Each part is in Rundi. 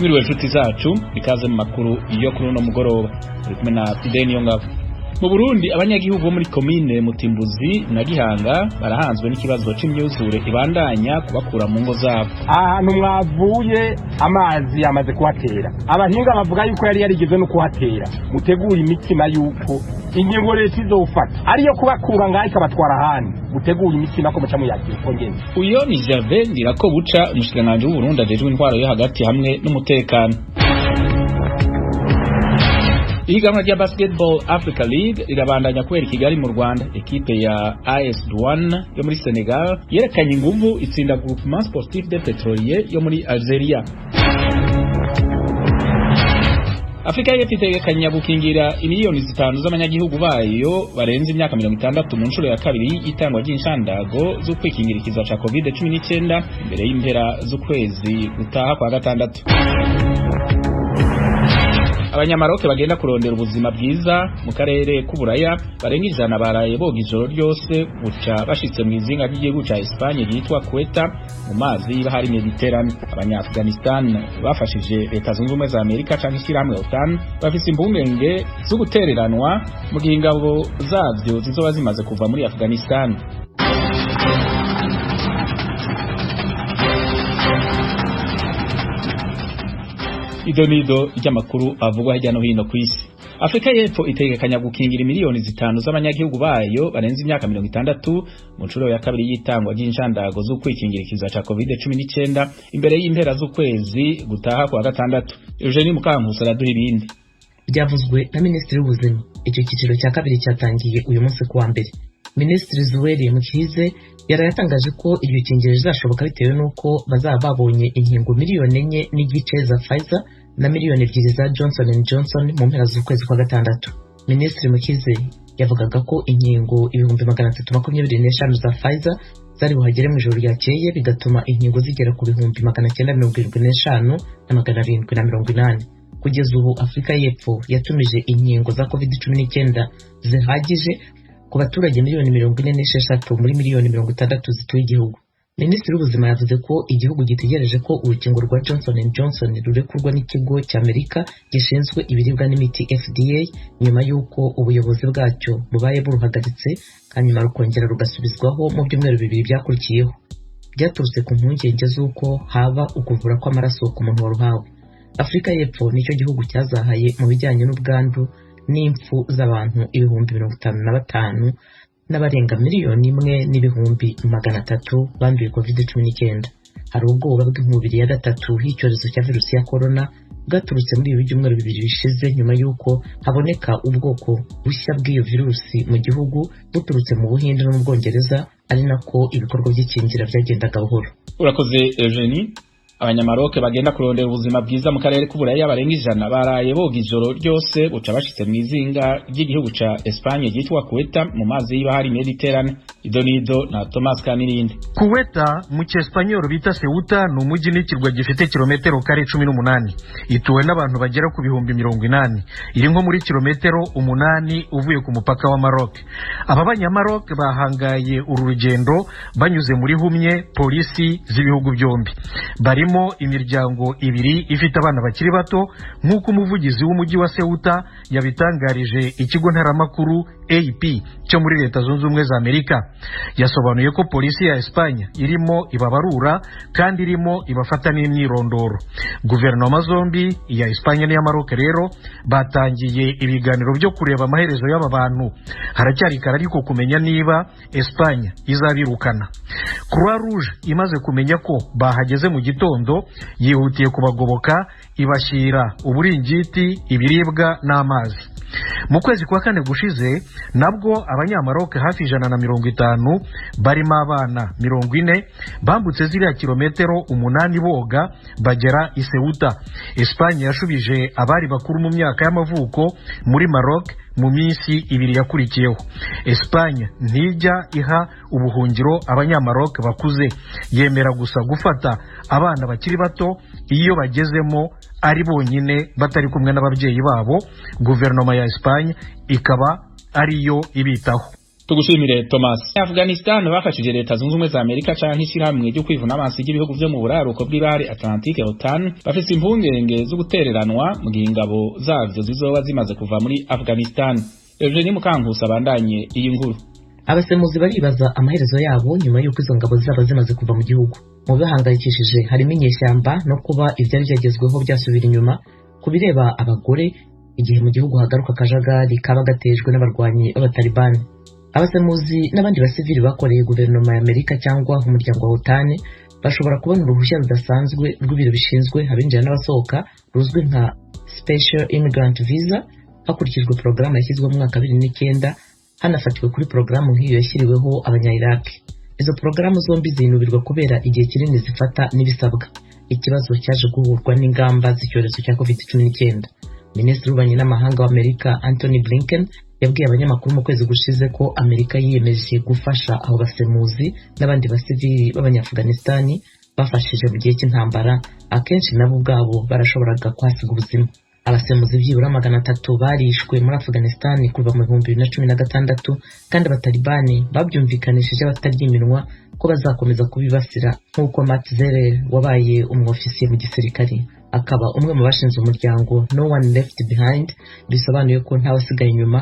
Mwiriwe nshuti zacu bikaze mu makuru yo kuri uno mugoroba turi kumwe na Fideni Yongabo. Mu Burundi abanyagihugu bo muri komine Mutimbuzi na Gihanga barahanzwe n'ikibazo c'imyuzure ibandanya kubakura mu ngo zabo. Ahantu mwavuye amazi yamaze kuhatera, abahinga bavuga yuko yari yarigeze no kuhatera. Mutegura imitima yuko ingingo leta izofata ariyo kubakura ngaho ikabatwara ahandi. Mutegura imitima ko muca muyagiye kongene. Uyo ni Jave Ndirakobuca, umushikiranganji w'u Burundi ajejwe intwaro yo hagati hamwe n'umutekano. Ihiganwa rya Basketball Africa League irabandanya kubera Kigali mu Rwanda. Ekipe ya AS Douane yo muri Senegal yerekanye inguvu itsinda Groupement Sportif de Petrolier yo muri Algeria. Afrika yefitegekanya gukingira imiliyoni 5 z'abanyagihugu bayo barenze imyaka 60 mu nshuro ya kabiri y'itangwa ry'inshandago zo kwikingira ikiza ca COVID-19 imbere y'impera z'ukwezi gutaha kwa gatandatu. Abanyamaroke bagenda kurondera ubuzima bwiza mu karere k'Uburaya barenga 100 baraye boga ijoro ryose buca bashitse mu izinga ry'igihugu ca Espagne yitwa Ceuta mu mazi y'ibahari Mediterane. Abanya-Afghanistan bafashije leta zunze ubumwe za Amerika canke ishyirahamwe OTAN bafise imbungenge zo gutereranwa mu gihe ingabo zavyo zizoba zimaze kuva muri Afghanistan. Idonido ry'amakuru avugwa hirya no hino ku isi. Afrika y'Epfo itegekanya gukingira imiliyoni 5 z'abanyagihugu bayo barenze imyaka 60 mu nshuro ya kabiri y'itangwa ry'inshandago zo kwikingira ikiza ca COVID-19 imbere y'impera z'ukwezi gutaha kwa gatandatu. Eugenie Mukankusi araduha ibindi. Byavuzwe na Minisitiri w'Ubuzima. Icyo kiciro cya kabiri cyatangiye uyu munsi kuwa mbere. Minisitiri Zuweli Mukize yaratangaje ko iryo kingiro rizashoboka bitewe nuko bazaba babonye inkingo miliyoni 4 n'igice za Pfizer na miliyoni 2 za Johnson & Johnson mu mpera z'ukwezi kwa gatandatu. Minisitiri Mukize yavugaga ko inkingo 325 za Pfizer zari buhagere mu ijoro ryakeye bigatuma inkingo zigera ku 975 na 780. Kugeza ubu Afrika y'Epfo yatumije inkingo za COVID-19 zihagije ku baturage miliyoni 46 muri miliyoni 60 zituye igihugu. Minisitiri w'Ubuzima yavuze ko igihugu gitegereje ko urukingo rwa Johnson & Johnson rurekurwa n'ikigo cy'Amerika gishinzwe ibiribwa n'imiti FDA nyuma y'uko ubuyobozi bwacyo bubaye buruhagaritse hanyuma rukongera rugasubizwaho mu byumweru 2 byakurikiyeho. Byaturutse ku mpungenge z'uko haba ukuvura kw'amaraso ku muntu waruhawe. Afrika y'Epfo nicyo gihugu cyazahaye mu bijyanye n'ubwandu n'imfu z'abantu 55,000 n'abarenga miliyoni 1,300,000 banduye COVID-19. Hari ubwoba bw'inkubiri ya gatatu y'icyorezo cya virusi ya corona bwaturutse muri ibi byumweru 2 bishize nyuma y'uko haboneka ubwoko bushya bw'iyo virusi mu gihugu buturutse mu Buhinde no mu Bwongereza, ari nako ibikorwa by'ikingira byagendaga buhoro. Urakoze Eugenie. Abanyamaroke bagenda kurondera ubuzima bwiza mu karere k'Uburaya barenga 100 baraye boga ijoro ryose buca bashitse mu izinga ry'igihugu ca Espagne yitwa Ceuta mu mazi y'ibahari Mediterane. Idonido na Thomas Kamirindi. Ceuta mu cyespanyol bita Ceuta ni umujyi n'ikirwa gifite kilometero kare 18 ituwe n'abantu bagera ku 80,000 iri nko muri kilometero 8 uvuye ku mupaka wa Maroc. Aba banyamaroc bahangaye uru rugendo banyuze muri humye polisi z'ibihugu byombi. Barimo imiryango 2 ifite abana bakiri bato nk'uko umuvugizi w'umujyi wa Ceuta yabitangarije ikigo ntaramakuru AP cyo muri Leta Zunze Ubumwe za Amerika. Yasobanuye ko polisi ya Espagne irimo ibabarura kandi irimo ibafata n'imyirondoro. Guverinoma zombi ya Espagne n'iya Maroc rero batangiye ibiganiro byo kureba amaherezo y'aba bantu. Haracyari kare ariko kumenya niba Espagne izabirukana. Croix Rouge imaze kumenya ko bahageze mu gitondo yihutiye kubagoboka ibashyira uburingiti, ibiribwa n'amazi. Mu kwezi kwa 4 gushize nabwo abanyamaroke hafi 150 barimo abana 40 bambutse ziriya kilometero 8 boga bagera i Ceuta. Espagne yashubije abari bakuru mu myaka y'amavuko muri Maroc mu minsi 2 yakurikiyeho. Espagne ntijya iha ubuhungiro abanyamaroc bakuze, yemera gusa gufata abana bakiri bato iyo bagezemo ari bonyine batari kumwe n'ababyeyi babo. Guverinoma ya Espagne ikaba ariyo ibitaho. tugushimire Thomas. Afghanistan bafashije leta zunze ubumwe za Amerika canke ishyirahamwe ryo kwivuna amazi y'ibihugu vyo mu buraruko bw'ibahari Atlantique OTAN bafise impungenge zo gutereranwa mu gihe ingabo zavyo zizoba zimaze kuva muri Afghanistan. Eugenie Mukankusi abandanye iyi nkuru. Abasemuzi baribaza amaherezo yabo nyuma y'uko izo ngabo zaba zimaze kuva mu gihugu. Mu bihangayikishije harimo inyeshyamba no kuba ivyari byagezweho byasubira inyuma ku bireba abagore igihe mu gihugu hagaruka akajagari kaba gatejwe n'abarwanyi b'abatalibani. Abasemuzi n'abandi basivili bakoreye guverinoma ya Amerika cyangwa umuryango wa OTAN bashobora kubona uruhushya rudasanzwe rw'ibiro bishinzwe abinjira n'abasohoka ruzwi nka Special Immigrant Visa hakurikijwe porogaramu yashyizweho mu mwaka 2009 hanafatiwe kuri porogaramu nk'iyo yashyiriweho abanya-Iraq. Izo porogaramu zombi zinubirwa kubera igihe kinini zifata n'ibisabwa. Ikibazo cyaje guhurwa n'ingamba z'icyorezo cya COVID-19. Minisitiri w'ububanyi n'amahanga w'Amerika Anthony Blinken yabwiye abanyamakuru mu kwezi gushize ko Amerika yiyemeje gufasha abo basemuzi n'abandi basivili b'Abanyafganistani bafashije mu gihe cy'intambara, akenshi nabo ubwabo barashoboraga kwasiga ubuzima. Abasemuzi byibura 300 barishwe muri Afghanistan kuva mu 2016 kandi abatalibani babyumvikanishije batarya iminwa ko bazakomeza kubibasira, nk'uko Matt Zeller wabaye umwofisiye mu gisirikare akaba umwe mu bashinze umuryango No One Left Behind bisobanuye ko ntawasigaye inyuma,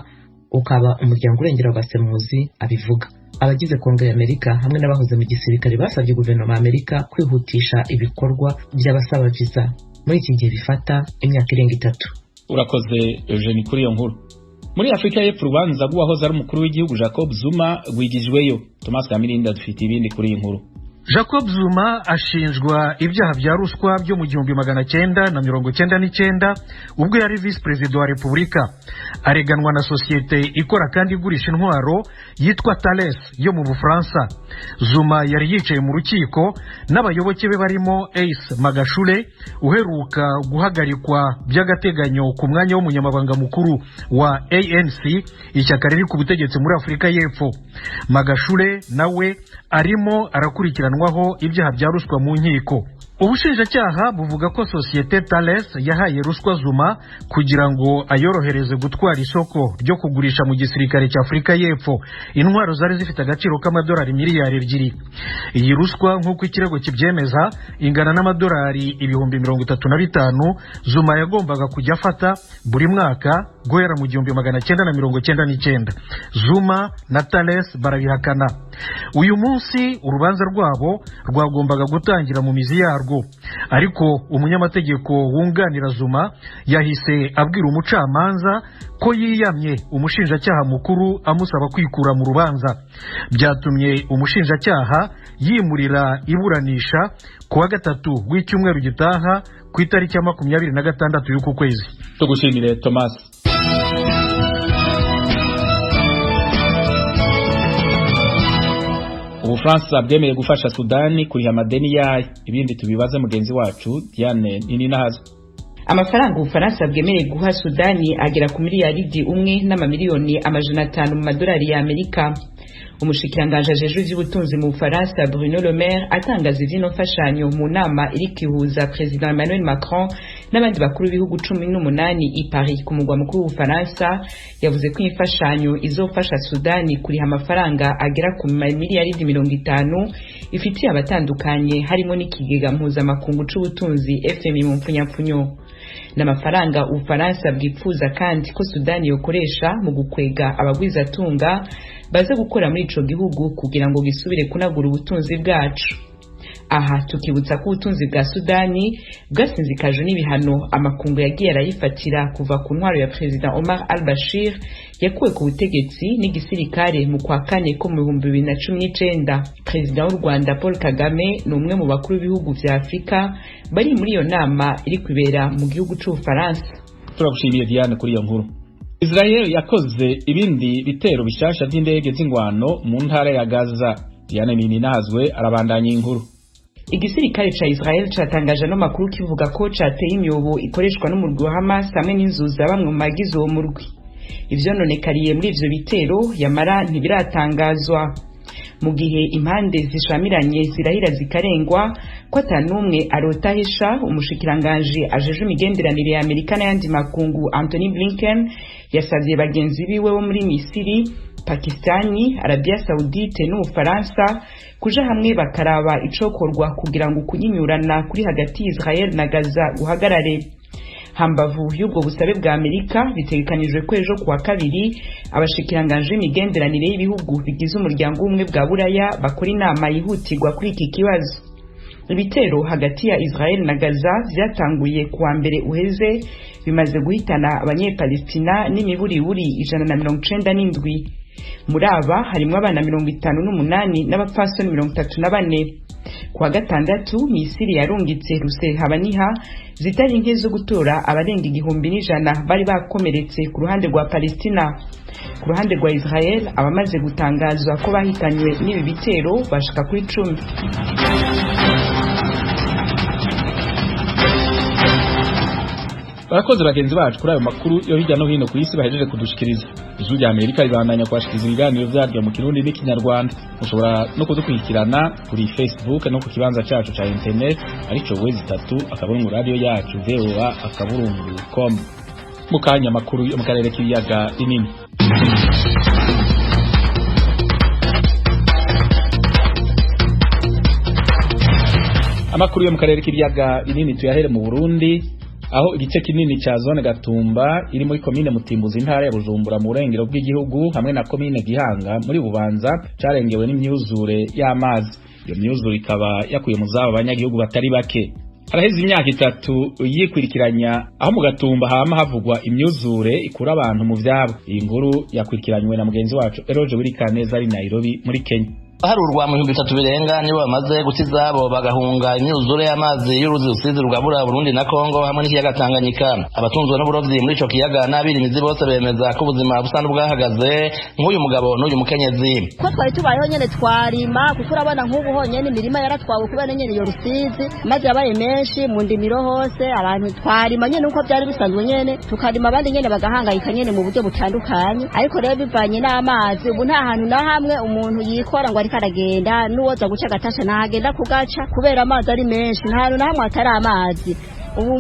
ukaba umuryango urengera abasemuzi abivuga. Abagize Kongere y'Amerika hamwe n'abahoze mu gisirikare basabye guverinoma ya Amerika kwihutisha ibikorwa by'abasaba visa muri iki gihe bifata imyaka irenga 3. Urakoze Eugenie kuri iyo nkuru. Muri Afrika y'Epfo urubanza rw'uwahoze ari umukuru w'igihugu Jacob Zuma rwigijweyo. Thomas Kamirinda dufite ibindi kuri iyi nkuru. Jacob Zuma ashinjwa ibyaha bya ruswa byo mu 1999 ubwo yari vice president wa Repubulika. Areganwa na societe ikora kandi igurisha intwaro yitwa Thales yo mu Bufaransa. Zuma yari yicaye mu rukiko n'abayoboke be barimo Ace Magashule uheruka guhagarikwa by'agateganyo ku mwanya w'umunyamabanga mukuru wa ANC, ishyaka riri ku butegetsi muri Afrika y'Epfo. Magashule nawe arimo arakurikiranwaho ibyaha bya ruswa mu nkiko. Ubushinjacyaha buvuga ko societe Thales yahaye ruswa Zuma kugira ngo ayorohereze gutwara isoko ryo kugurisha mu gisirikare cya Afrika y'Epfo intwaro zari zifite agaciro k'amadolari miliyari 2. Iyi ruswa nk'uko ikirego kibyemeza ingana n'amadolari 35,000 Zuma yagombaga kujya afata buri mwaka guhera mu 1999. Zuma na Thales barabihakana. Uyu munsi urubanza rwabo rwagombaga gutangira mu mizi yarwo, ariko umunyamategeko wunganira Zuma yahise abwira umucamanza ko yiyamye umushinjacyaha mukuru amusaba kwikura mu rubanza. Byatumye umushinjacyaha yimurira iburanisha ku wa 3 w'icyumweru gitaha ku itariki ya 26 y'uku kwezi. Tugushimire Thomas. Ubufaransa bwemeye gufasha Sudani kuriha amadeni yayo. Ibindi tubibaze mugenzi wacu Diane Nininahazo. Amafaranga Ubufaransa bwemeye guha Sudani agera ku miliyaridi 1,500,000 mu madolari ya Amerika. Umushikiranganje ajejwe ivy'ubutunzi mu Bufaransa Bruno Le Maire atangaza ivyino mfashanyo mu nama iri kihuza President Emmanuel Macron n'abandi bakuru b'ibihugu 18 i Paris ku mugwa mukuru w'Ubufaransa. Yavuze ko imfashanyo izofasha Sudani kuriha amafaranga agera ku miliyaridi 50 ifitiye abatandukanye harimo n'ikigega mpuzamakungu c'ubutunzi FMI mu mpfunyapfunyo. N'amafaranga Ubufaransa bwipfuza kandi ko Sudani yokoresha mu gukwega abagwizatunga baze gukora muri ico gihugu kugira ngo gisubire kunagura ubutunzi bwacu. Aha tukibutsa ko ubutunzi bwa Sudani bwasinzikajwe n'ibihano amakungu yagiye arayifatira kuva ku ntwaro ya President Omar al-Bashir yakuwe ku butegetsi n'igisirikare mu kwa kane ko mu 2019. President w'u Rwanda Paul Kagame ni umwe mu bakuru b'ibihugu vya Afrika bari muri iyo nama iri kwibera mu gihugu c'Ubufaransa. Turagushimiye Diane kuri iyo nkuru. Israel yakoze ibindi bitero bishasha by'indege z'ingwano mu ntara ya Gaza. Diane Ninahazwe arabandanya inkuru. Igisirikare ca Israel catangaje no makuru kivuga ko cateye imyobo ikoreshwa n'umurwi wa Hamas hamwe n'inzu za bamwe mu magize uwo murwi. Ivyo nonekariye muri ivyo bitero yamara ntibiratangazwa. mu gihe impande zishamiranye zirahira zikarengwa ko atanumwe arotahisha. Umushikiranganje ajeje imigenderanire ya Amerika n'ayandi makungu Anthony Blinken yasavye bagenzi biwe bo muri Misiri, Pakistani, Arabia Saudite n'Ubufaransa kuja hamwe bakaraba icokorwa kugira ngo kunyinyurana kuri hagati Israel na Gaza guhagarare. Hambavu y'ubwo busabe bwa Amerika bitegekanijwe ko ejo kuwa kabiri abashikiranganje imigenderanire y'ibihugu bigize umuryango umwe bwa Buraya bakora inama yihutirwa kuri iki kibazo. Ibitero hagati ya Israel na Gaza vyatanguye kuwa mbere uheze bimaze guhitana abanyepalestina n'imiburiwuri 197. Muri aba harimo abana 58 n'abapfasoni 34. Kuwa gatandatu Misiri yarungitse Rusehabaniha zitari nke zo gutora abarenga 1,100 bari bakomeretse ku ruhande rwa Palestina. Ku ruhande rwa Israel abamaze gutangazwa ko bahitanywe n'ibi bitero bashika kuri 10. Barakoze bagenzi bacu kuri ayo makuru yo hirya no hino ku isi bahejeje kudushikiriza. Ijwi rya Amerika ribandanya kwashikiriza ibiganiro vyaryo mu Kirundi n'ikinyarwanda. Mushobora no kudukurikirana kuri Facebook no ku kibanza cacu ca internet arico wezi3 radio yacu voa.com. Mukanya makuru yo mu karere k'ibiyaga binini. Amakuru yo mu karere k'ibiyaga binini tuyahere mu Burundi, aho igice kinini cha zone Gatumba iri muri komine Mutimbuzi intara ya Bujumbura mu burengero bw'igihugu hamwe na komine Gihanga muri Bubanza carengewe n'imyuzure y'amazi. Iyo myuzure ikaba yakuye mu zabo abanyagihugu batari bake. Haraheze imyaka 3 yikwirikiranya aho mu Gatumba hama havugwa imyuzure ikura abantu mu vyabo. Iyi nkuru yakwirikiranywe na mugenzi wacu Eroje Wirikaneza ari Nairobi muri Kenya. Harurwa mu 3 birenga nibo bamaze gukizabo bagahunga imyuzure y'amazi y'uruzi rusizi rugabura Burundi na Kongo hamwe n'ikiyaga Tanganyika. Abatunzwe n'uburovyi muri ico kiyaga n'abirimizi bose bemeza ko ubuzima busanzwe bwahagaze nk'uyu mugabo n'uyu mukenyezi. Ko twari tubayeho nyene twarima kuko urabona nk'ubu honyene imirima yaratwawe kubera nyene iyo rusizi maze yabaye menshi mu ndimiro hose abantu twarima nyene uko byari bisanzwe nyene tukarima abandi nyene bagahangayika nyene mu buryo butandukanye, ariko rero bivanye n'amazi ubu nta hantu na hamwe umuntu yikora ngo karagenda nuwoza guca gatasha nahagenda kugaca kubera amazi ari menshi, nta hantu na hamwe atari amazi. Ubu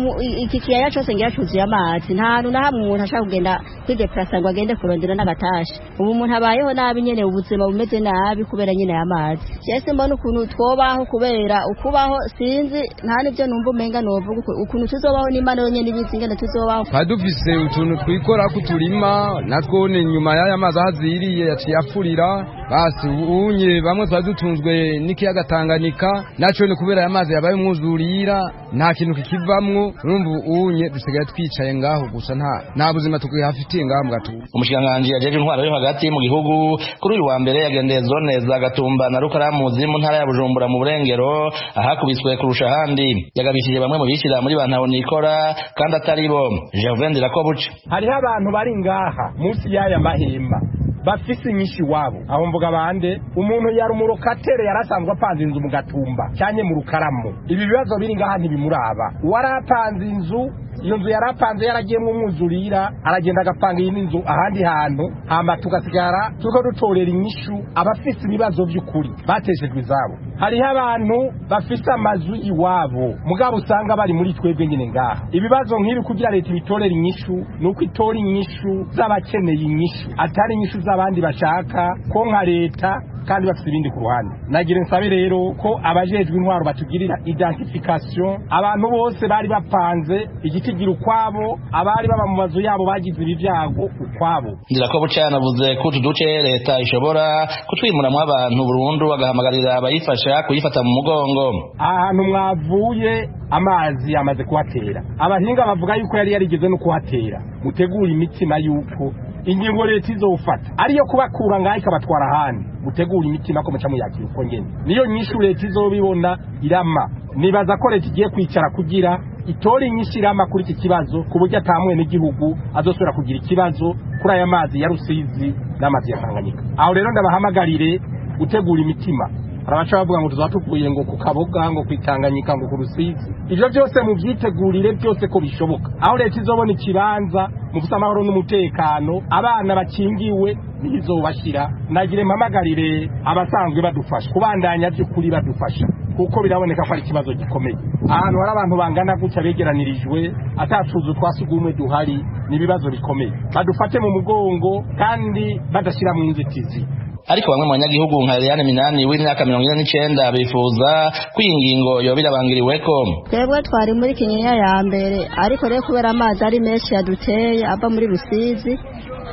iki kiyaya cyose ngira cyuzuye amazi, nta hantu na hamwe umuntu ashaka kugenda kwideplasa ngo agende kurondera n'agatasha. Ubu umuntu abayeho nabi nyene ubuzima bumeze nabi kubera nyene amazi. Cyese mbona ukuntu twobaho kubera ukubaho sinzi nta nibyo numva umenga novuga ukuntu tuzobaho n'Imana yonyene ibizingana tuzobaho. Padufise utuntu twikora kuturima natwo ne nyuma y'aya mazi haziriye yaciye afurira basi unye bamwe twadutunzwe n'ikiyaga Tanganyika naco ni kubera aya mazi yabaye umwuzurira nta kintu kikivamwo urumva unye dusigaye twicaye ngaho gusa nta buzima tukihafitiye ngaho mu Gatumba. Umushikiranganje yajeje intwaro yo hagati mu gihugu kuri uyu wa mbere yagendeye zone za Gatumba na Rukaramuzi mu ntara ya Bujumbura mu burengero ahakubiswe kurusha ahandi. Yagabishije bamwe mu bishira muri bantaho nikora kandi atari bo. Gervain Dirakobuca hariho abantu bari ngaha munsi y'aya mahemba bafise inyinshi wabo aho mvuga bande umuntu yari umurokatere yarasanzwe apanze inzu mu Gatumba cyanye mu Rukaramu. Ibi bibazo biri ngaha ntibimuraba, warapanze inzu iyo nzu yarapanze yaragiyemo umwuzurira aragenda agapanga iyi nzu ahandi hantu hama tugasigara tuko dutorera inyishu abafise ibibazo by'ukuri bateshejwe izabo. Hariho abantu bafise amazu iwabo mugabo usanga bari muri twebwe nyine ngaha. Ibibazo nk'ibi kugira leta ibitorera inyishu nuko itora inyishu z'abakeneye inyishu atari inyishu z'abandi bashaka ko nka leta kandi bafite ibindi ku ruhande. Nagira nsabe rero ko abajejwe intwaro batugirira identification abantu bose bari bapanze igitigiro kwabo abari baba mu mazu yabo bagize ibivyago ukwabo. Ndirakobuca yanavuze ko tuduce leta ishobora kutwimuramwo abantu burundu bagahamagarira abayifasha kuyifata mu mugongo. Ahantu mwavuye amazi yamaze kuhatera, abahinga bavuga yuko yari yarigeze no kuhatera. Mutegura imitima yuko ingingo leta izofata ariyo kubakura ngaho ikabatwara ahandi. Mutegura imitima ko muca muyakira uko ngene niyo nyishu leta izobibona irama. Nibaza ko leta igiye kwicara kugira itora inyishu irama kuri iki kibazo ku buryo atamwe n'igihugu azosubira kugira ikibazo kuri aya mazi ya Rusizi n'amazi ya Tanganyika. Aho rero ndabahamagarire gutegura imitima. Arabacha bavuga ngo tuzatukuye ngo ku Kaboga ngo kwitanganyika ngo ku Rusizi. Ivyo byose mu vyitegurire byose ko bishoboka. Aho leta izobona ikibanza mu amahoro n'umutekano abana bakingiwe n'izobashira nagire mpamagarire abasanzwe badufasha kubandanya by'ukuri badufasha kuko biraboneka ko ari ikibazo gikomeye ahantu hari abantu bangana gutya begeranirijwe atacuzu twasugumwe duhari n'ibibazo bikomeye badufate mu mugongo kandi badashira mu inzitizi. Ariko bamwe mu banyagihugu nka Eliane Minani w'imyaka 49 bifuza ko iyi ngingo yoba irabangiriweko. Twebwe twari muri Kinyinya ya mbere ariko rero kubera amazi ari menshi yaduteye ava muri Rusizi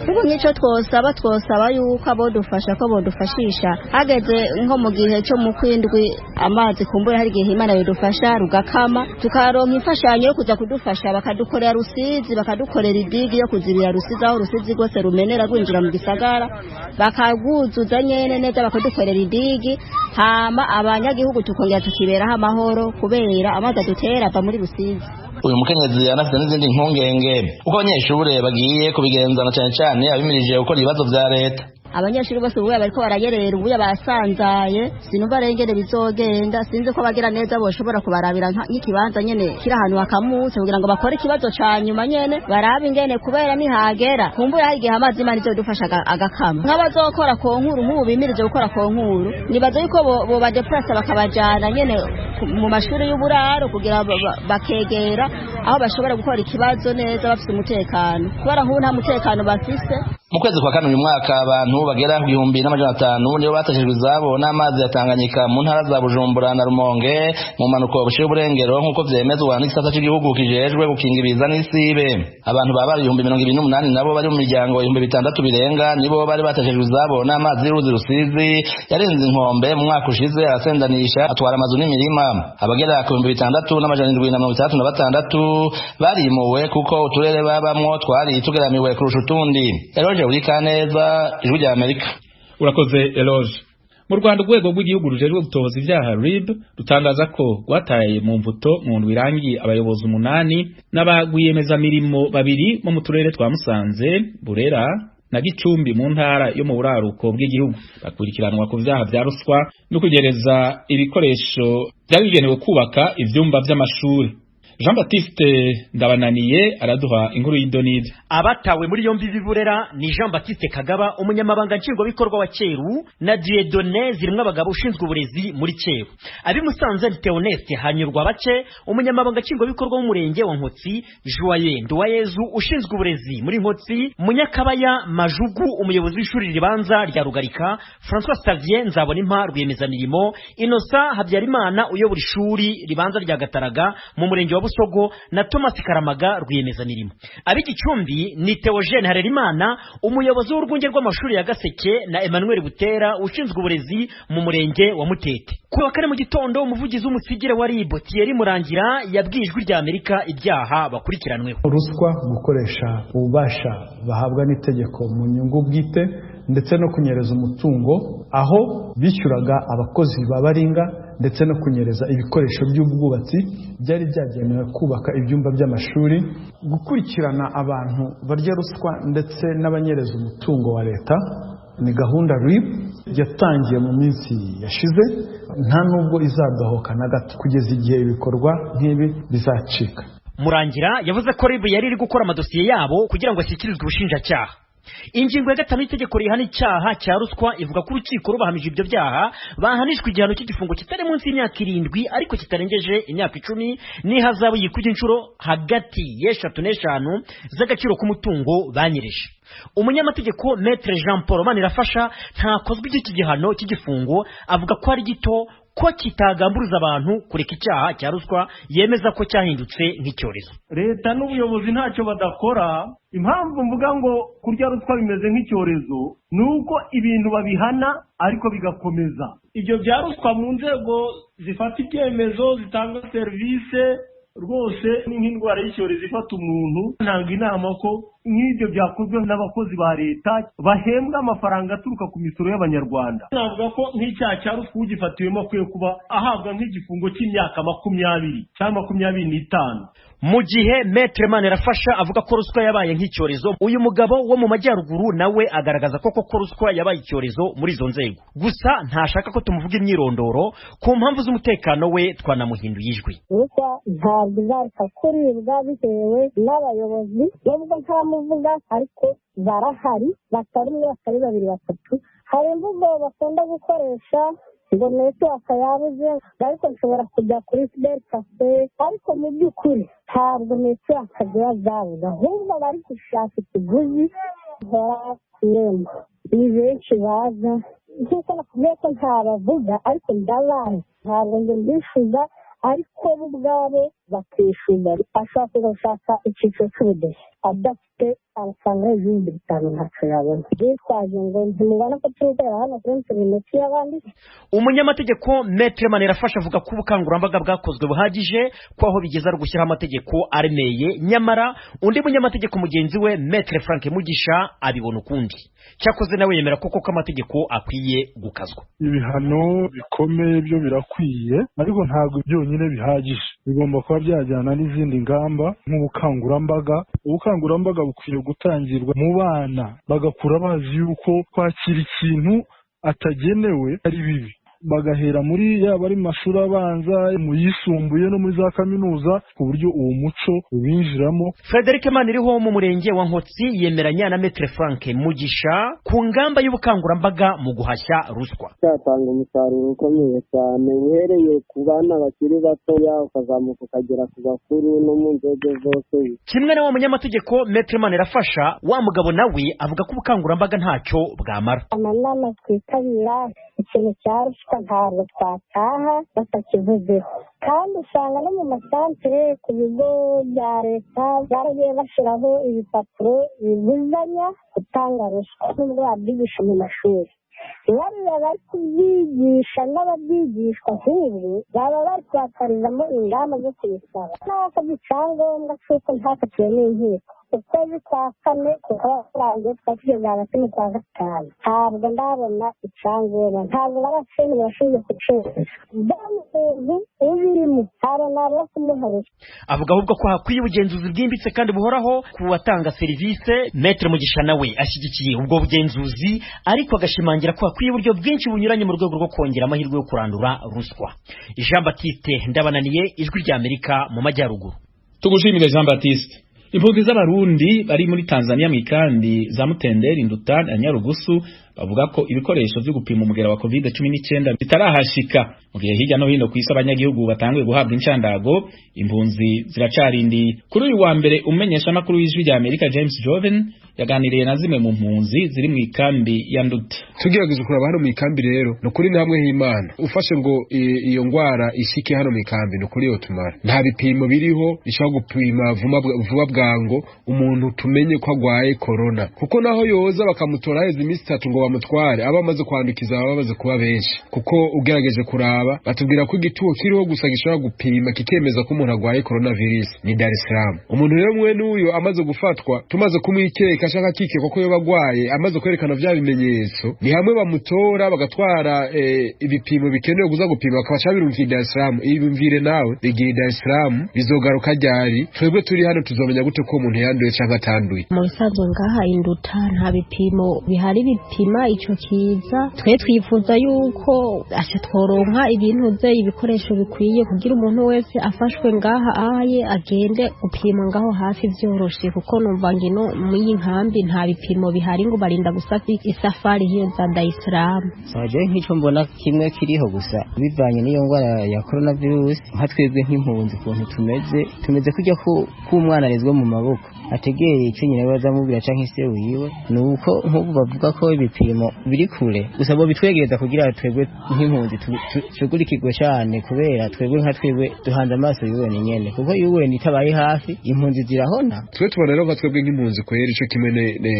ubu nico twosaba yuko abodufasha ko bodufashisha hageze nko mu gihe cyo mu kwindwi amazi kumbura hari gihe Imana yodufasha rugakama tukaronka imfashanyo yo kuja kudufasha bakadukorera Rusizi bakadukorera idigi yo kuzibira Rusizi aho Rusizi rwose rumenera gwinjira mu gisagara bakaguzuza nyene neza bakadukorera idigi hama abanyagihugu tukongera tukiberaho amahoro kubera amazi adutera ava muri Rusizi. Uyu mukenyezi anafite n'izindi nkungenge uko abanyeshure bagiye kubigenzana cyane abimirije gukora ibibazo vya leta. Abanyeshuri bose ubuya bariko barayerera ubuya basanzaye sinumva rengene bizogenda sinzi ko bagira neza boshobora kubarabira nk'ikibanza nyene kira ahantu hakamutse kugira ngo bakore ikibazo ca nyuma nyene barabe ingene kubera nihagera kumbura hari igihe amazi Imana izodufasha agakama nk'abazokora konkuru nk'ubu bimirije gukora konkuru nibaza yuko bo badeplace bakabajana nyene mu mashuri y'uburaro kugira bakegera aho bashobora gukora ikibazo neza bafite umutekano kubera nk'ubu nta mutekano bafise. Mu kwezi kwa kane uyu mwaka abantu bagera ku 1500 nibo batashijwe izabo n'amazi ya Tanganyika mu ntara za Bujumbura na Rumonge mu manuko bushiye uburengero nk'uko vyemezwa n'isata cy'igihugu kijejwe gukinga ibiza n'isibe. Abantu baba 28 nabo bari mu miryango 6000 birenga nibo bari batashijwe izabo n'amazi y'uruzi Rusizi yarenze inkombe mu mwaka ushize arasendanisha atwara amazu n'imirima. Abagera ku 6736 barimuwe kuko uturere babamwo twari tugeramiwe kurusha utundi. Urikaneza ijwi rya Amerika. Urakoze Eloge. Mu Rwanda urwego rw'igihugu rujejwe gutoza ibyaha RIB rutangaza ko rwataye mu mvuto mu ndwi irangiye abayobozi 8 n'abagwiyemeza mirimo 2 mu turere twa Musanze, Burera na Gicumbi mu ntara yo mu buraruko bw'igihugu bakurikiranwa ku vyaha vya ruswa no kugereza ibikoresho byabigenewe kubaka ivyumba vy'amashuri. Jean Baptiste Ndabananiye araduha inkuru y'Indonide. Abatawe muri yombi biburera ni Jean Baptiste Kagaba umunyamabanga nshingwabikorwa wa Cyeru na Dieudonné zirimwe abagabo ushinzwe uburezi muri Cyeru. Abimusanze Theoneste Hanyurwa Bace umunyamabanga nshingwabikorwa w'umurenge wa Nkotsi, Joye Nduwayezu ushinzwe uburezi muri Nkotsi, Munyakabaya Majugu umuyobozi w'ishuri ribanza rya Rugarika, François Xavier Nzabonimpa rwiyemezamirimo, Innocent Habyarimana uyobora ishuri ribanza rya Gataraga mu murenge wa Busogo na Thomas Karamaga rwiyemezamirimo. Ab'Igicumbi ni Theogene Harerimana umuyobozi w'urwunge rw'amashuri ya Gaseke na Emmanuel Butera ushinzwe uburezi mu murenge wa Mutete. Ku wa kane mu gitondo umuvugizi w'umusigire wa RIB Thierry Murangira yabwiye ijwi rya Amerika ibyaha bakurikiranweho. Ruswa, gukoresha ububasha bahabwa n'itegeko mu nyungu bwite ndetse no kunyereza umutungo aho bishyuraga abakozi babaringa ndetse no kunyereza ibikoresho by'ubwubatsi byari byagenewe kubaka ibyumba by'amashuri, gukurikirana abantu barya ruswa ndetse n'abanyereza umutungo wa leta ni gahunda RIB yatangiye mu minsi yashize nta nubwo izagahoka na gato kugeza igihe ibikorwa nk'ibi bizacika. Murangira yavuze ko RIB yari iri gukora amadosiye yabo kugira ngo ashyikirizwe ubushinjacyaha. Ingingo ya 5 y'itegeko rihana icyaha cya ruswa ivuga ko urukiko rubahamije ibyo byaha bahanishwa igihano cy'igifungo kitari munsi y'imyaka 7 ariko kitarengeje imyaka 10 n'ihazabu yikujya inshuro hagati y'3 n'5 z'agaciro k'umutungo banyereje. Umunyamategeko Maître Jean Paul Manirafasha ntakozwe iki gihano cy'igifungo avuga ko ari gito ko kitagamburuza abantu kureka icyaha cya ruswa yemeza ko cyahindutse nk'icyorezo. Leta n'ubuyobozi ntacyo badakora. Impamvu mvuga ngo kurya ruswa bimeze nk'icyorezo nuko ibintu babihana ariko bigakomeza. Ibyo bya ruswa mu nzego zifata ibyemezo zitanga service rwose ni nk'indwara y'icyorezo ifata umuntu. Ntanga inama ko nk'ibyo byakozwe n'abakozi ba leta bahembwa amafaranga aturuka ku misoro y'abanyarwanda. Navuga ko nk'icyaha cya ruswa ugifatiwemo akwiye kuba ahabwa nk'igifungo cy'imyaka 20 cyangwa 25. Mu gihe Maître Manirafasha avuga ko ruswa yabaye nk'icyorezo, uyu mugabo wo mu majyaruguru nawe agaragaza ko ruswa yabaye icyorezo muri izo nzego. Gusa ntashaka ko tumuvuga imyirondoro ku mpamvu z'umutekano we twanamuhinduye ijwi. Ruswa ntabwo izareka kuribwa bitewe n'abayobozi nubwo nta kutamuvuga ariko barahari batari umwe batari babiri batatu. Hari imvugo bakunda gukoresha ngo netiwaka yabuze ariko nshobora kujya kuri Fidel Cafe, ariko mu by'ukuri ntabwo netiwaka ziba zabuze, ahubwo bari gushaka ikiguzi hora ku irembo. Ni benshi baza nk'uko nakubwiye ko ntabavuga ariko ndabazi, ntabwo njye mbishyuza ariko bo ubwabo bakishyuza. Ashobora kuza gushaka icyiciro cy'ubudehe adafite amafaranga y'ibihumbi 5 ntacyo yabona. Byitwaje ngo ntimubona ko turi gukorera hano kuri interineti y'abandi. Umunyamategeko Maître Manirafasha avuga ko ubukangurambaga bwakozwe buhagije ko aho bigeze ari gushyiraho amategeko aremeye, nyamara undi munyamategeko mugenzi we Maître Frank Mugisha abibona ukundi. Cyakoze nawe yemera koko ko amategeko akwiye gukazwa. Ibihano bikomeye byo birakwiye, ariko ntabwo byonyine bihagije, bigomba kuba byajyana n'izindi ngamba nk'ubukangurambaga. Ubukangurambaga bukwiye gutangirwa mu bana, bagakura bazi yuko kwakira ikintu atagenewe ari bibi, bagahera muri yaba ari mashuri abanza, mu yisumbuye no muri za kaminuza, ku buryo uwo muco ubinjiramo. Frederic Maniriho mu murenge wa Nkotsi yemeranya na Maître Frank Mugisha ku ngamba y'ubukangurambaga mu guhashya ruswa. Cyatanga umusaruro ukomeye cyane, uhereye ku bana bakiri batoya ukazamuka ukagera ku bakuru no mu nzego zose. Kimwe na wa munyamategeko Maître Manirafasha, wa mugabo nawe avuga ko ubukangurambaga ntacyo bwamara. Amanama twitabira ikintu cya ruswa ntabwo twataha batakivuzeho, kandi usanga no mu masantere ku bigo bya leta baragiye bashyiraho ibipapuro bibuzanya gutanga ruswa n'ubwo babyigisha mu mashuri. Bariya bari kubyigisha n'ababyigishwa nk'ubu baba bari kubakarizamo ingamba zo kubisaba, n'akabye icyangombwa cy'uko ntakatiwe n'inkiko. Ukwezi kwa kane kukaba kurangiye twakigeze hagati mu kwa gatanu, ntabwo ndabona icyangombwa, ntabwo baraseni bashinzwe kucuruza umuntu ubirimo, ntabwo nabura kumuharisha. Avuga ahubwo ko hakwiye ubugenzuzi bwimbitse kandi buhoraho ku batanga serivisi. Maître Mugisha nawe ashyigikiye ubwo bugenzuzi, ariko agashimangira ko hakwiye uburyo bwinshi bunyuranye mu rwego rwo kongera amahirwe yo kurandura ruswa. Jean Baptiste Ndabananiye, Ijwi ry'Amerika mu Majyaruguru. Tugushimire Jean Baptiste. Impunzi z'abarundi bari muri Tanzania mu ikambi za Mutenderi, Nduta na Nyarugusu bavuga ko ibikoresho byo gupima umugera wa COVID-19 bitarahashika. Mu gihe hirya no hino ku isi abanyagihugu batanguye guhabwa inshandago, impunzi ziracarindiye. Kuri uyu wa mbere umenyesha makuru w'Ijwi ry'Amerika James Joven yaganiriye na zimwe mu mpunzi ziri mu ikambi ya Nduta. Tugerageje kuraba hano mu ikambi rero no kuri namwe h'Imana ufashe ngo iyo ngwara ishike hano mu ikambi no kuri yo tumara, nta bipimo biriho bishobora gupima vuba bwango umuntu tumenye ko agwaye corona, kuko naho yoza bakamutora heza iminsi 3 ngo bamutware abamaze kwandukiza ababaze kuba benshi, kuko ugerageje kuraba batubwira ko igituo kiriho gusa gishobora gupima kikemeza ko umuntu agwaye coronavirus ni Dar es Salaam. Umuntu rero mwe n'uyo amaze gufatwa tumaze kumwikeka ashaka kike koko yo bagwaye amaze kwerekana vya bimenyetso, ni hamwe bamutora bagatwara ibipimo bikenewe kuza gupima bakabasha birumvira Dar es Salaam. Ibimvire nawe bigiye Dar es Salaam bizogaruka ryari, twebwe turi hano tuzomenya gute ko umuntu yanduye cyangwa atanduye. Mu bisanzwe ngaha Induta nta bipimo bihari bipima ico kiza. Twe twifuza yuko asha tworonka ibintu ze ibikoresho bikwiye kugira umuntu wese afashwe ngaha aye agende gupima ngaho hafi vyoroshe, kuko numva ngino muri nkambi nta bipimo bihari ngo barinda gusafi isafari hiyo za Dar es Salaam. Saje nk'ico mbona kimwe kiriho gusa bivanye n'iyo ngwara ya coronavirus, nka twebwe nk'impunzi kuntu tumeze kujya ku umwana arezwe mu maboko ategeye icyo nyine bazamubwira canke se wiwe, nuko nk'ubu bavuga ko ibipimo biri kure gusa bo bitwegereza kugira twebwe nk'impunzi tugurikirwe cyane, kubera twebwe nka twebwe duhanze amaso yuwe nyene, kuko yuwe nitabaye hafi impunzi zirahona. Twe tubona rero nka twebwe nk'impunzi kwera ico kimwe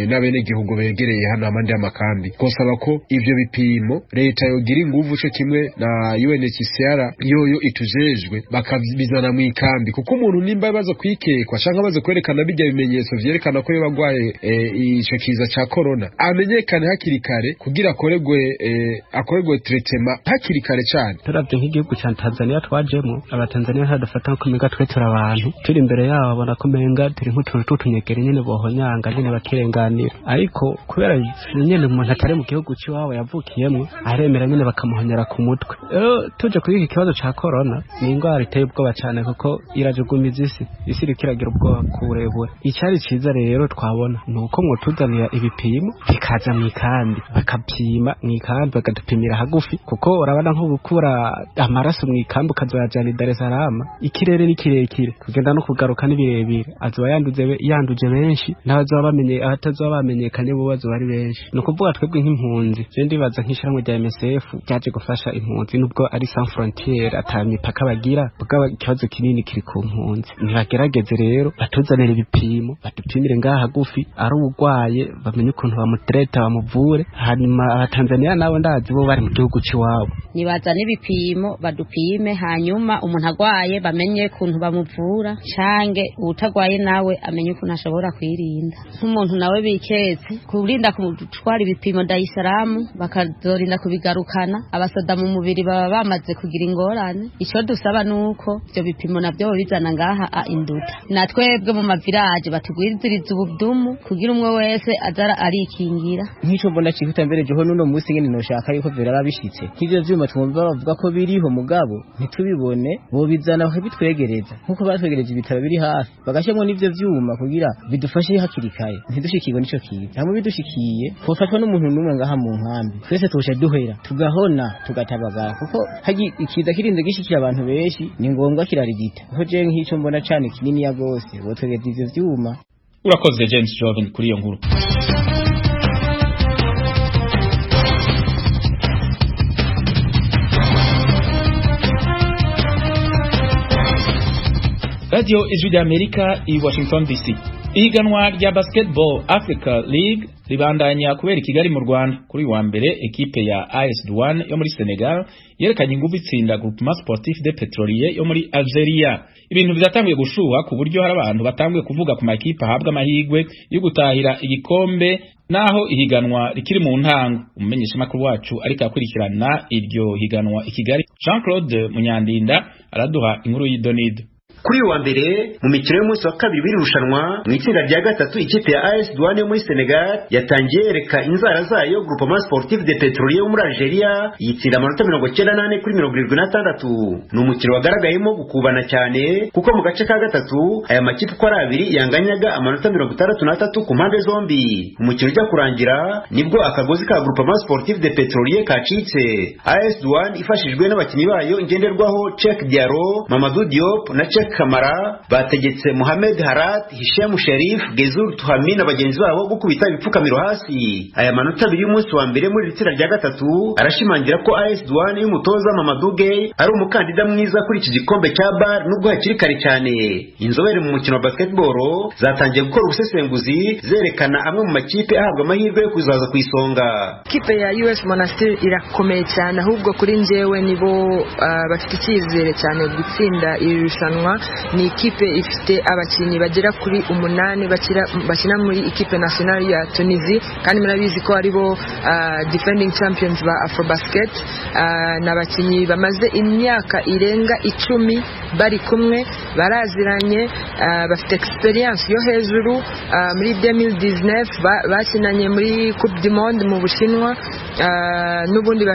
n'abene gihugu begereye hano amande y'amakambi, kosaba ko ivyo bipimo leta yogira inguvu cyo kimwe na UNHCR yoyo itujejwe bakabizana mu ikambi, kuko umuntu nimba baza kwikekwa canke baza kwerekana bijya bimenyetso vyerekana ko yabagwaye ico kiza ca corona amenyekane hakiri kare kugira akoregwe treatment hakiri kare cyane. Turavye nk'igihugu ca Tanzania twajemo, abatanzania hadafata ko kumenga twe turi abantu turi imbere yabo babona ko menga turi nk'utuntu tutunyegere nyene bohonyanga nyene bakirenganira, ariko kubera nyene umuntu atari mu gihugu cy'iwabo yavukiyemo aremera nyene bakamuhonyera ku mutwe. Tuje kuri iki kibazo ca corona, ni ingwara iteye ubwoba cyane kuko irajugumiza isi iriko iragira ubwoba ku burebure. icyari ciza rero twabona nuko mwotuzanira ibipimo bikaza mu ikambi bakapima mu ikambi bakadupimira hagufi kuko urabona nko gukura amaraso mu ikambi ukazoyajana i Dar es Salaam ikirere ni kirekire kugenda no kugaruka ni birebire azoba yanduje benshi abatazoba bamenyekanye bo bazoba ari benshi ni ukuvuga twebwe nk'impunzi je ndibaza nk'ishyirahamwe rya MSF ryaje gufasha impunzi nubwo ari sans frontiere atamipaka bagira bwa ikibazo kinini kiri ku mpunzi ntibagerageze rero batuzanira ibipimo badupimire ngaha hagufi ari urwaye bamenye ukuntu bamutreta bamuvure hanyuma abatanzania nabo ndazi bo bari mu gihugu ciwabo nibazana ibipimo badupime hanyuma umuntu agwaye bamenye ukuntu bamuvura cange utagwaye nawe amenye ukuntu ashobora kwirinda nk'umuntu nawe biketse kurinda kutwara ibipimo Dar es Salaam bakazorinda kubigarukana abasoda mu mubiri baba bamaze kugira ingorane ico dusaba nuko ibyo bipimo navyo bizana ngaha induta natwebwe mu mavirage batugwiziriza ubudumu kugira umwe wese azara arikingira nk'ico mbona cyihuta mbere jeho nuno munsi nyene noshaka yuko vera bishitse nk'ivyo vyuma twumva bavuga ko biriho mugabo ntitubibone bo bizana bakabitwegereza nkuko batwegereje ibitaro biri hafi bagashemwo n'ivyo vyuma kugira bidufashe hakirikaye ntidushikirwe nico kiza hamwe bidushikiye fofatwa n'umuntu numwe ngaha mu nkambi twese tosha duhera tugahona tugatabagara kuko hagi ikiza kirinze gishikira abantu benshi ni ngombwa kirarigita ho je nk'ico mbona cane kinini ya gose botwegeza ivyo vyuma. Urakoze James Joven kuri iyo nkuru. Radio Ijwi ry'Amerika i Washington DC. Ihiganwa rya Basketball Africa League ribandanya kubera Kigali mu Rwanda kuri wa mbere ekipe ya AS Douane yo muri Senegal yerekanye ingufu itsinda Groupement Sportif de Petrolier yo muri Algeria. Ibintu byatangiye gushuha ku buryo hari abantu batangiye kuvuga ku makipe ahabwa amahigwe yo gutahira igikombe naho ihiganwa rikiri mu ntango. Umumenyesha makuru wacu ariko akurikirana iryo higanwa i Kigali Jean-Claude Munyandinda araduha inkuru y'idonido. Kuri wa mbere mu mikino y'umunsi wa kabiri w'irushanwa mu itsinda rya gatatu ikipe ya AS Douane yo muri Senegal yatangiye yereka inzara zayo Groupement Sportif de Petrolier yo muri Algeria yitsinda amanota 98 kuri 76. Ni umukino wagaragayemo gukubana cyane kuko mu gace ka gatatu aya makipe uko ari abiri yanganyaga amanota 63 ku mpande zombi. Umukino ujya kurangira nibwo akagozi ka Groupement Sportif de Petrolier kacitse. AS Douane ifashijwe n'abakinnyi bayo ingenderwaho Cheikh Diaro, Mamadou Diop na Cheikh Kamara bategetse Mohamed Harat, Hisham Sharif, Gezur Tuhami na bagenzi babo gukubita ibipfukamiro hasi. Aya manota abiri y'umunsi wa mbere muri itsinda rya gatatu arashimangira ko AS Douane y'umutoza Mamadou Gueye ari umukandida mwiza kuri iki gikombe cya BAR nubwo hakiri kare cyane. Inzobere mu mukino wa basketball zatangiye gukora ubusesenguzi zerekana amwe mu makipe ahabwa amahirwe yo kuzaza ku isonga. Kipe ya US Monastir irakomeye cyane ahubwo kuri njyewe nibo bafite icyizere cyane gutsinda irushanwa. Ni ikipe ifite abakinnyi bagera kuri 8 bakina muri ikipe nationale ya Tunisie kandi murabizi ko aribo defending champions ba Afrobasket. N'abakinnyi bamaze imyaka irenga 10 bari kumwe baraziranye bafite experience yo hejuru muri 2019 bakinanye muri Coupe du Monde mu Bushinwa n'ubundi